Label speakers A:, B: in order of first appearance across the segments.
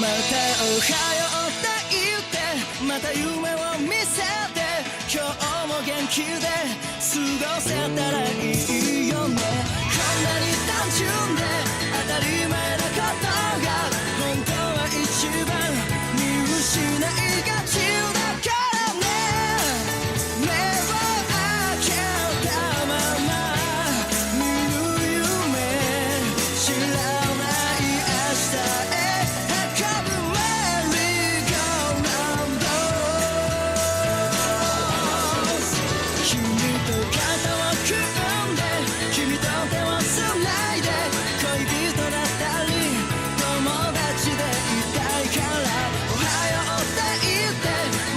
A: またおはようって言ってまた夢を見せて今日も元気で過ごせたらいいよねこんなに単純で当たり前なことが本当は一番見失いがちだからね目を開けたまま見る夢知らない明日へ運ぶメリーゴーラウンド君と肩を組んで君と手をつないで恋人だったり友達でいたいからおはようって言って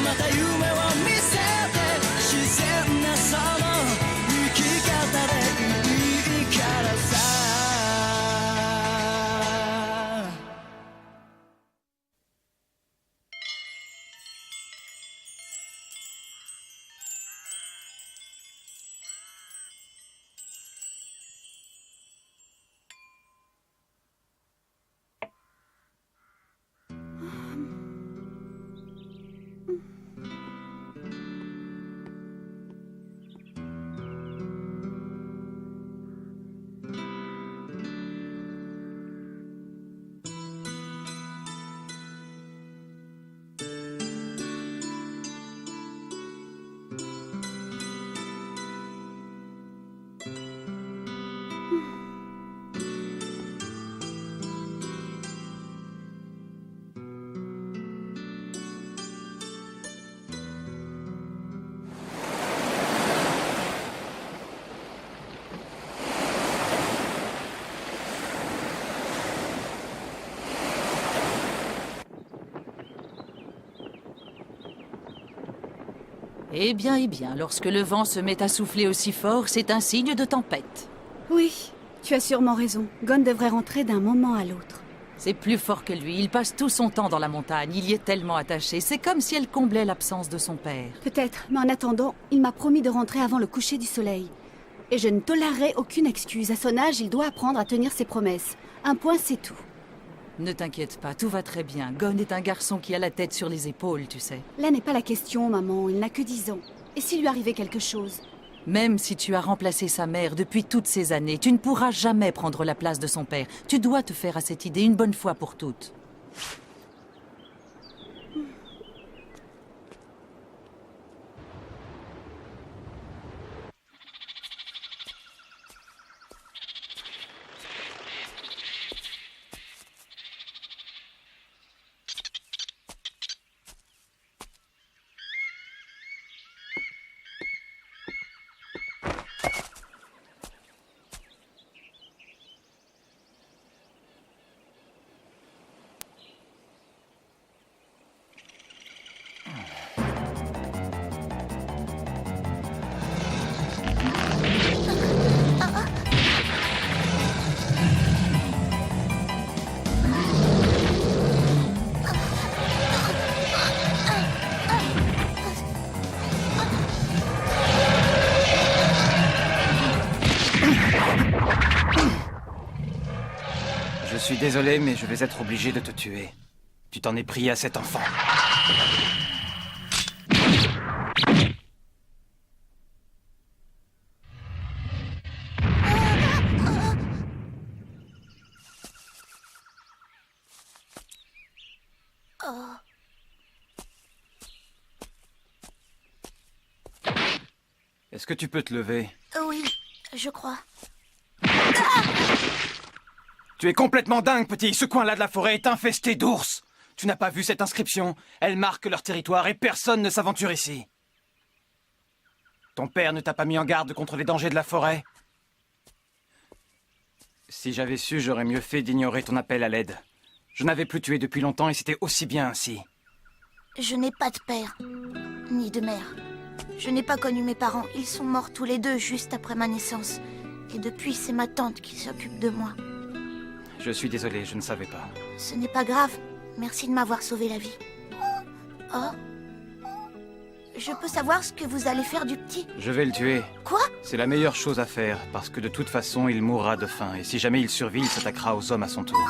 A: また夢を見せて自然なその生き方でいいからさ
B: Eh bien, lorsque le vent se met à souffler aussi fort, c'est un signe de tempête.
C: Oui, tu as sûrement raison. Gon devrait rentrer d'un moment à l'autre.
B: C'est plus fort que lui, il passe tout son temps dans la montagne, il y est tellement attaché, c'est comme si elle comblait l'absence de son père.
C: Peut-être, mais en attendant, il m'a promis de rentrer avant le coucher du soleil. Et je ne tolérerai aucune excuse. À son âge, il doit apprendre à tenir ses promesses. Un point, c'est tout.
B: Ne t'inquiète pas, tout va très bien. Gon est un garçon qui a la tête sur les épaules, tu sais.
C: Là n'est pas la question, maman. Il n'a que 10 ans. Et s'il lui arrivait quelque chose?
B: Même si tu as remplacé sa mère depuis toutes ces années, tu ne pourras jamais prendre la place de son père. Tu dois te faire à cette idée une bonne fois pour toutes.
D: Je suis désolé, mais je vais être obligé de te tuer. Tu t'en es pris à cet enfant. Est-ce que tu peux te lever?
E: Oui, je crois.
D: Tu es complètement dingue, petit. Ce coin-là de la forêt est infesté d'ours. Tu n'as pas vu cette inscription? Elle marque leur territoire et personne ne s'aventure ici. Ton père ne t'a pas mis en garde contre les dangers de la forêt? Si j'avais su, j'aurais mieux fait d'ignorer ton appel à l'aide. Je n'avais plus tué depuis longtemps et c'était aussi bien ainsi.
E: Je n'ai pas de père, ni de mère. Je n'ai pas connu mes parents. Ils sont morts tous les deux juste après ma naissance. Et depuis, c'est ma tante qui s'occupe de moi.
D: Je suis désolé, je ne savais pas.
E: Ce n'est pas grave. Merci de m'avoir sauvé la vie. Oh. Je peux savoir ce que vous allez faire du petit?
D: Je vais le tuer.
E: Quoi?
D: C'est la meilleure chose à faire, parce que de toute façon, il mourra de faim. Et si jamais il survit, il s'attaquera aux hommes à son tour.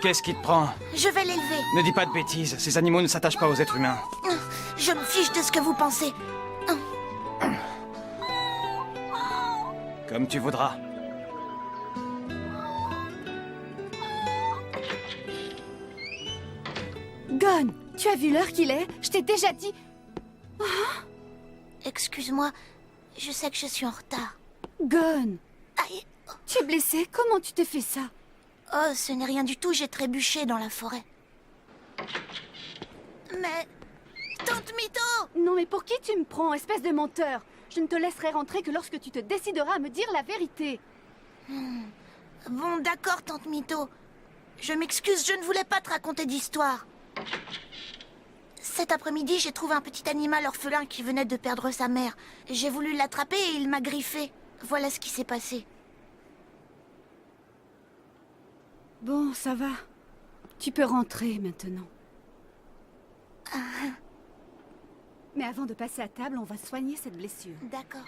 D: Qu'est-ce qui te prend?
E: Je vais l'élever.
D: Ne dis pas de bêtises, ces animaux ne s'attachent pas aux êtres humains.
E: Je me fiche de ce que vous pensez.
D: Comme tu voudras.
C: Gon, tu as vu l'heure qu'il est? Je t'ai déjà dit...
E: Excuse-moi, je sais que je suis en retard.
C: Gon,
E: Aïe.
C: tu es blessé? Comment tu t'es fait ça?
E: Oh, ce n'est rien du tout, j'ai trébuché dans la forêt. Mais... Tante Mito!
C: Non mais pour qui tu me prends, espèce de menteur? Je ne te laisserai rentrer que lorsque tu te décideras à me dire la vérité.
E: Bon, d'accord, Tante Mito. Je m'excuse, je ne voulais pas te raconter d'histoire. Cet après-midi, j'ai trouvé un petit animal orphelin qui venait de perdre sa mère. J'ai voulu l'attraper et il m'a griffé. Voilà ce qui s'est passé.
C: Bon, ça va. Tu peux rentrer maintenant. Mais avant de passer à table, on va soigner cette blessure.
E: D'accord.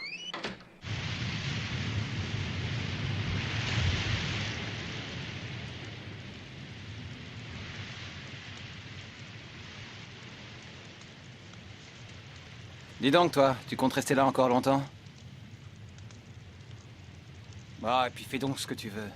D: Dis donc, toi, tu comptes rester là encore longtemps? Bah, et puis fais donc ce que tu veux.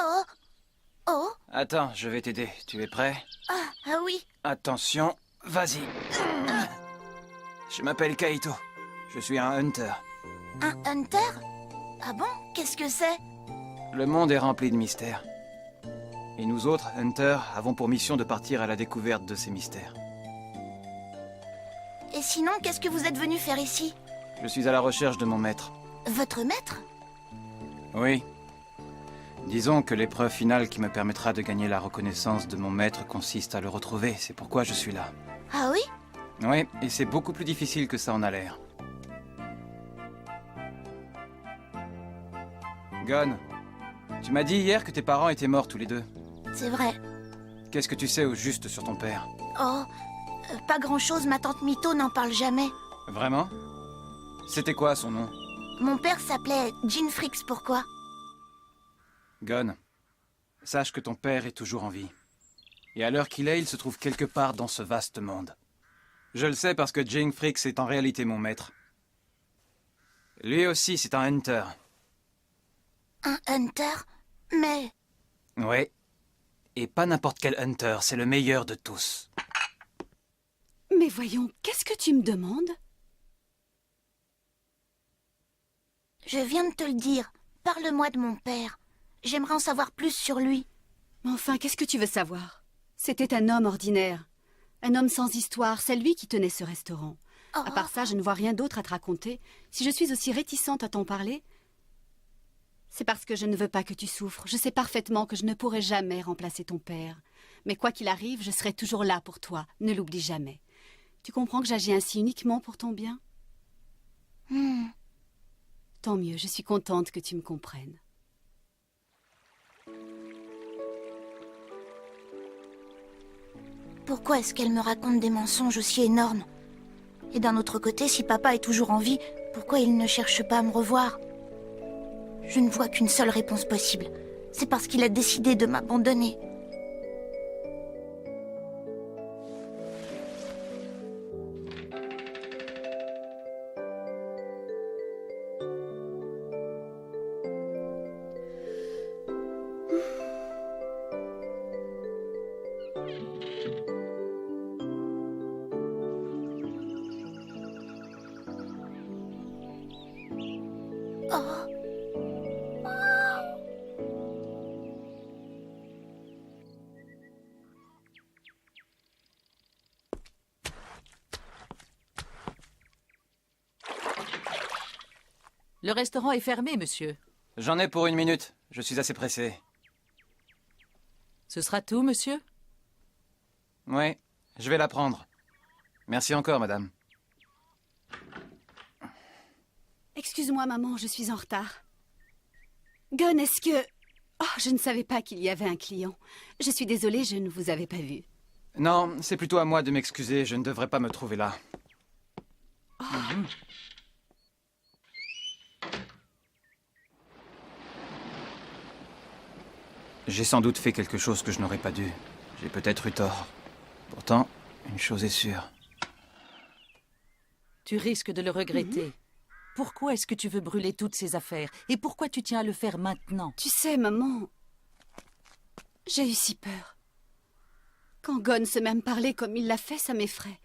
E: Oh! Oh!
D: Attends, je vais t'aider. Tu es prêt?
E: Ah oui!
D: Attention, vas-y. Je m'appelle Kaito. Je suis un hunter.
E: Un hunter? Ah bon? Qu'est-ce que c'est?
D: Le monde est rempli de mystères. Et nous autres, hunters, avons pour mission de partir à la découverte de ces mystères.
E: Et sinon, qu'est-ce que vous êtes venu faire ici?
D: Je suis à la recherche de mon maître.
E: Votre maître?
D: Oui. Disons que l'épreuve finale qui me permettra de gagner la reconnaissance de mon maître consiste à le retrouver. C'est pourquoi je suis là.
E: Ah oui?
D: Oui, et c'est beaucoup plus difficile que ça en a l'air. Gon, tu m'as dit hier que tes parents étaient morts tous les deux.
E: C'est vrai.
D: Qu'est-ce que tu sais au juste sur ton père?
E: Oh, pas grand-chose, ma tante Mito n'en parle jamais.
D: Vraiment? C'était quoi son nom?
E: Mon père s'appelait Jean Frix, pourquoi?
D: Gon, sache que ton père est toujours en vie. Et à l'heure qu'il est, il se trouve quelque part dans ce vaste monde. Je le sais parce que Jean Frix est en réalité mon maître. Lui aussi, c'est un hunter.
E: Un hunter? Mais...
D: Oui. Et pas n'importe quel hunter, c'est le meilleur de tous.
C: Mais voyons, qu'est-ce que tu me demandes?
E: Je viens de te le dire. Parle-moi de mon père. J'aimerais en savoir plus sur lui.
C: Mais enfin, qu'est-ce que tu veux savoir? C'était un homme ordinaire. Un homme sans histoire, c'est lui qui tenait ce restaurant.
E: Oh.
C: À part ça, je ne vois rien d'autre à te raconter. Si je suis aussi réticente à t'en parler, c'est parce que je ne veux pas que tu souffres. Je sais parfaitement que je ne pourrai jamais remplacer ton père. Mais quoi qu'il arrive, je serai toujours là pour toi. Ne l'oublie jamais. Tu comprends que j'agis ainsi uniquement pour ton bien? Tant mieux, je suis contente que tu me comprennes.
E: Pourquoi est-ce qu'elle me raconte des mensonges aussi énormes? Et d'un autre côté, si papa est toujours en vie, pourquoi il ne cherche pas à me revoir? Je ne vois qu'une seule réponse possible. C'est parce qu'il a décidé de m'abandonner. Oh.
B: Le restaurant est fermé, monsieur.
D: J'en ai pour 1 minute. Je suis assez pressé.
B: Ce sera tout, monsieur?
D: Oui, je vais la prendre. Merci encore, madame.
C: Excuse-moi, maman, je suis en retard. Gunn, est-ce que... Oh, je ne savais pas qu'il y avait un client. Je suis désolée, je ne vous avais pas vu.
D: Non, c'est plutôt à moi de m'excuser, je ne devrais pas me trouver là. J'ai sans doute fait quelque chose que je n'aurais pas dû. J'ai peut-être eu tort. Pourtant, une chose est sûre.
B: Tu risques de le regretter. Pourquoi est-ce que tu veux brûler toutes ces affaires? Et pourquoi tu tiens à le faire maintenant?
C: Tu sais, maman, j'ai eu si peur. Quand Gunn se met à me parler comme il l'a fait, ça m'effraie.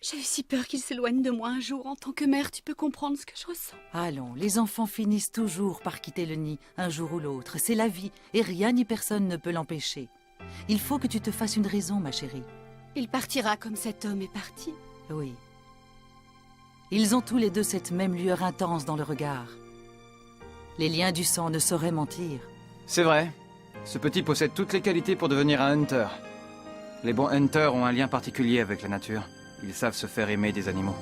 C: J'ai eu si peur qu'il s'éloigne de moi un jour. En tant que mère, tu peux comprendre ce que je ressens.
B: Allons, les enfants finissent toujours par quitter le nid, un jour ou l'autre. C'est la vie, et rien ni personne ne peut l'empêcher. Il faut que tu te fasses une raison, ma chérie.
C: Il partira comme cet homme est parti.
B: Oui. Ils ont tous les deux cette même lueur intense dans le regard. Les liens du sang ne sauraient mentir.
D: C'est vrai. Ce petit possède toutes les qualités pour devenir un hunter. Les bons hunters ont un lien particulier avec la nature. Ils savent se faire aimer des animaux.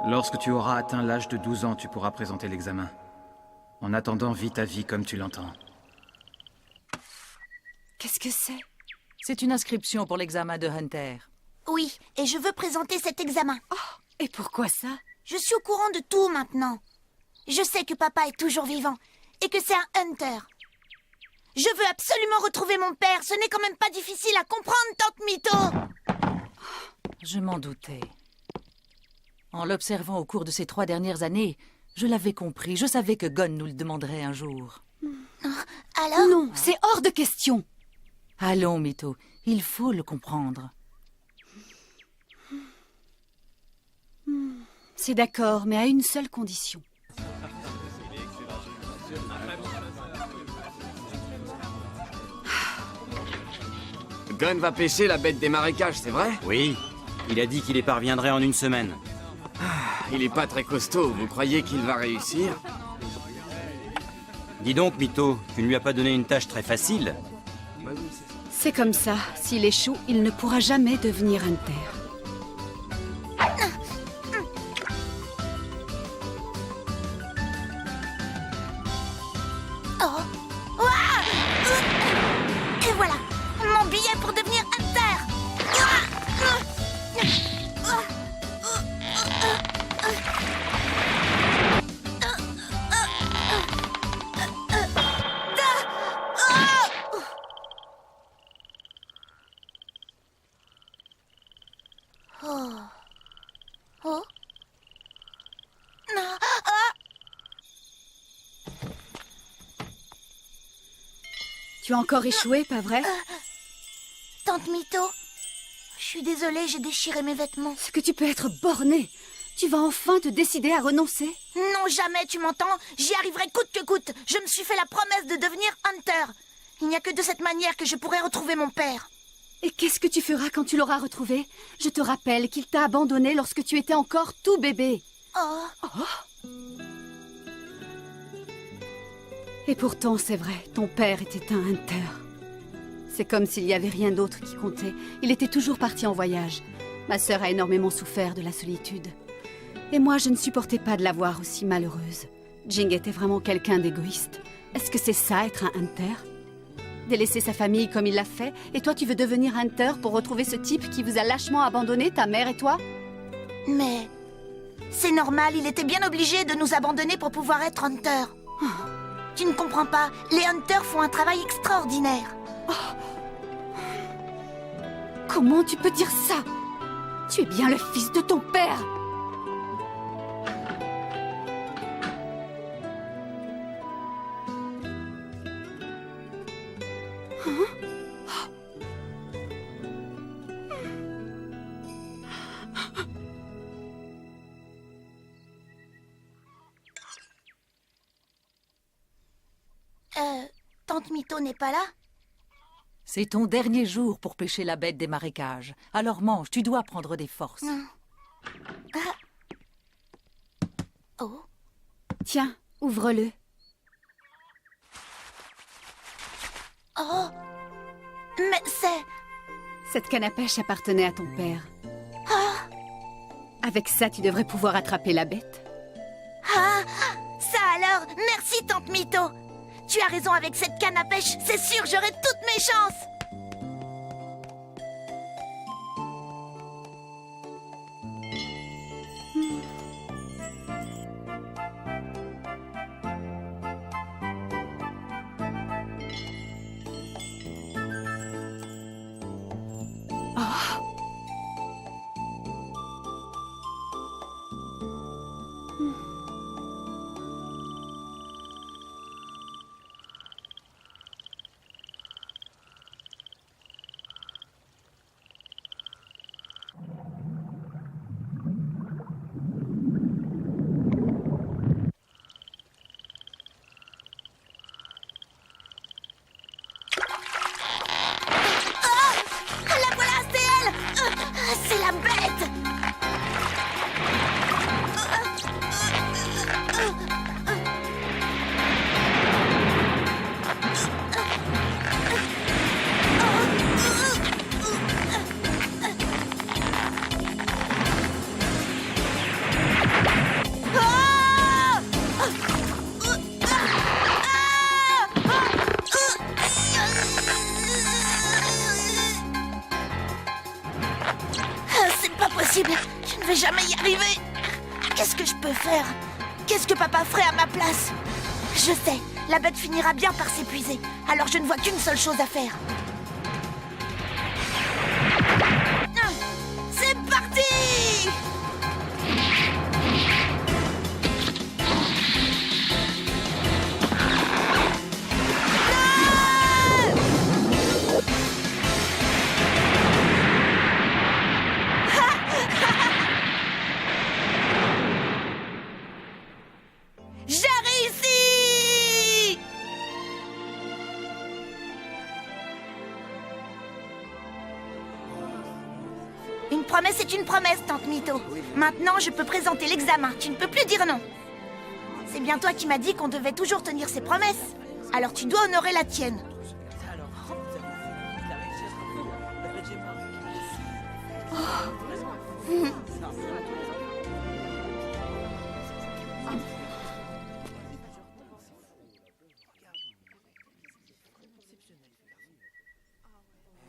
D: Lorsque tu auras atteint l'âge de 12 ans, tu pourras présenter l'examen. En attendant, vis ta vie comme tu l'entends.
C: Qu'est-ce que c'est?
B: C'est une inscription pour l'examen de Hunter.
E: Oui, et je veux présenter cet examen.
C: Et pourquoi ça?
E: Je suis au courant de tout maintenant. Je sais que papa est toujours vivant et que c'est un hunter. Je veux absolument retrouver mon père. Ce n'est quand même pas difficile à comprendre, tante Mito.
B: Je m'en doutais. En l'observant au cours de ces 3 dernières années, je l'avais compris. Je savais que Gunn nous le demanderait un jour.
E: Alors?
C: Non, c'est hors de question.
B: Allons, Mito, il faut le comprendre.
C: C'est d'accord, mais à une seule condition.
F: Gunn va pêcher la bête des marécages, c'est vrai?
G: Oui, il a dit qu'il y parviendrait en 1 semaine.
F: Il est pas très costaud, vous croyez qu'il va réussir?
G: Dis donc, Mito, tu ne lui as pas donné une tâche très facile?
C: C'est comme ça. S'il échoue, il ne pourra jamais devenir hunter.
E: Oh. Ouah. Et voilà, mon billet pour devenir hunter. Oh. Non.
C: Tu as encore échoué, pas vrai?
E: Tante Mito, je suis désolée, j'ai déchiré mes vêtements.
C: Est-ce que tu peux être borné? Tu vas enfin te décider à renoncer?
E: Non, jamais, tu m'entends? J'y arriverai coûte que coûte. Je me suis fait la promesse de devenir hunter. Il n'y a que de cette manière que je pourrai retrouver mon père.
C: Et qu'est-ce que tu feras quand tu l'auras retrouvé? Je te rappelle qu'il t'a abandonné lorsque tu étais encore tout bébé.
E: Oh.
C: Et pourtant, c'est vrai, ton père était un hunter. C'est comme s'il n'y avait rien d'autre qui comptait. Il était toujours parti en voyage. Ma sœur a énormément souffert de la solitude. Et moi, je ne supportais pas de la voir aussi malheureuse. Jing était vraiment quelqu'un d'égoïste. Est-ce que c'est ça, être un hunter? Délaisser sa famille comme il l'a fait, et toi tu veux devenir hunter pour retrouver ce type qui vous a lâchement abandonné, ta mère et toi?
E: Mais c'est normal, il était bien obligé de nous abandonner pour pouvoir être hunter. Tu ne comprends pas, les hunters font un travail extraordinaire.
C: Comment tu peux dire ça? Tu es bien le fils de ton père!
E: Tante Mito n'est pas là?
B: C'est ton dernier jour pour pêcher la bête des marécages. Alors mange, tu dois prendre des forces.
E: Oh.
C: Tiens, Ouvre-le.
E: Oh! Mais c'est...
C: Cette canne à pêche appartenait à ton père. Avec ça, tu devrais pouvoir attraper la bête.
E: Ah! Ça alors! Merci, Tante Mito! Tu as raison, avec cette canne à pêche, c'est sûr, j'aurai toutes mes chances! La voilà, c'est elle! C'est la bête! C'est pas possible, je ne vais jamais y arriver. Qu'est-ce que je peux faire? Qu'est-ce que papa ferait à ma place? Je sais, la bête finira bien par s'épuiser, alors je ne vois qu'une seule chose à faire. C'est parti! J'ai réussi! Une promesse est une promesse, Tante Mito. Maintenant, je peux présenter l'examen. Tu ne peux plus dire non. C'est bien toi qui m'as dit qu'on devait toujours tenir ses promesses. Alors tu dois honorer la tienne.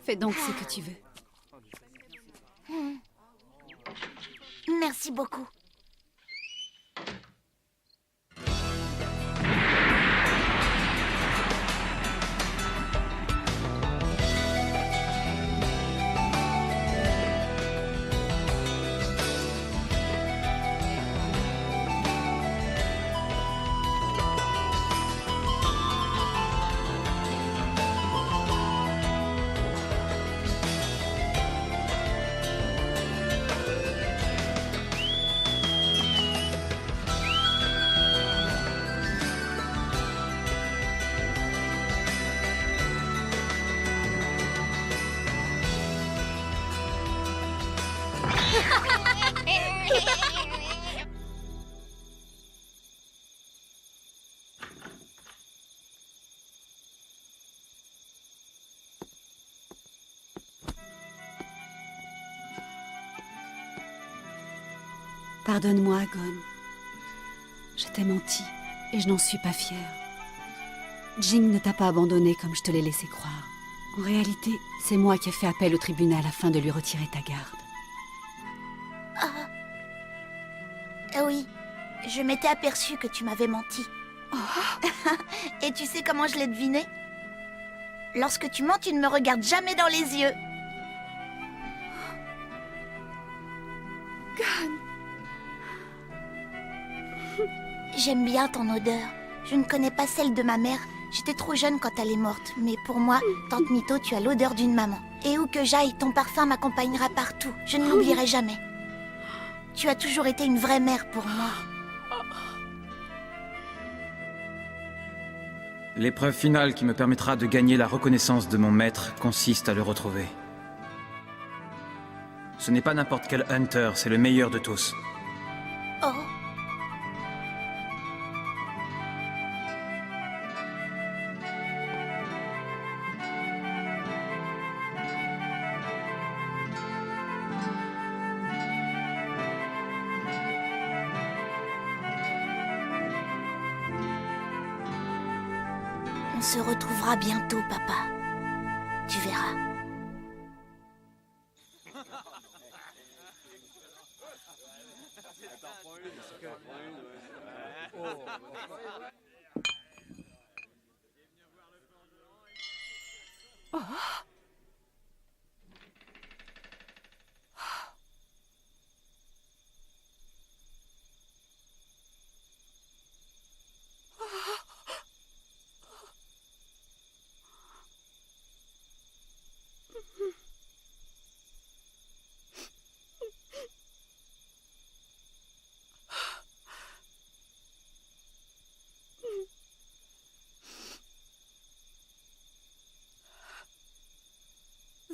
C: Fais donc ce que tu veux.
E: Merci beaucoup.
C: Pardonne-moi, Gon. Je t'ai menti et je n'en suis pas fière. Jing ne t'a pas abandonné comme je te l'ai laissé croire. En réalité, c'est moi qui ai fait appel au tribunal afin de lui retirer ta garde.
E: Oui, je m'étais aperçue que tu m'avais menti. Et tu sais comment je l'ai deviné? Lorsque tu mens, tu ne me regardes jamais dans les yeux. J'aime bien ton odeur. Je ne connais pas celle de ma mère. J'étais trop jeune quand elle est morte. Mais pour moi, Tante Mito, tu as l'odeur d'une maman. Et où que j'aille, ton parfum m'accompagnera partout. Je ne l'oublierai jamais. Tu as toujours été une vraie mère pour moi.
D: L'épreuve finale qui me permettra de gagner la reconnaissance de mon maître consiste à le retrouver. Ce n'est pas n'importe quel hunter, c'est le meilleur de tous.
E: Oh. On se retrouvera bientôt, papa. Tu verras.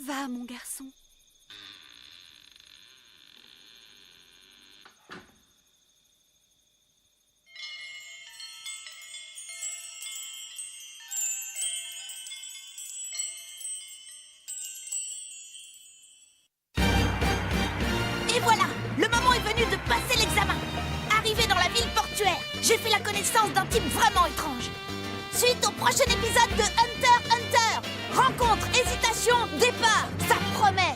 C: Va, mon garçon.
E: Et voilà, le moment est venu de passer l'examen. Arrivé dans la ville portuaire, j'ai fait la connaissance d'un type vraiment étrange. Suite au prochain épisode de Hunter x Hunter. Rencontre, hésitation, départ, ça promet.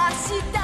A: Ashita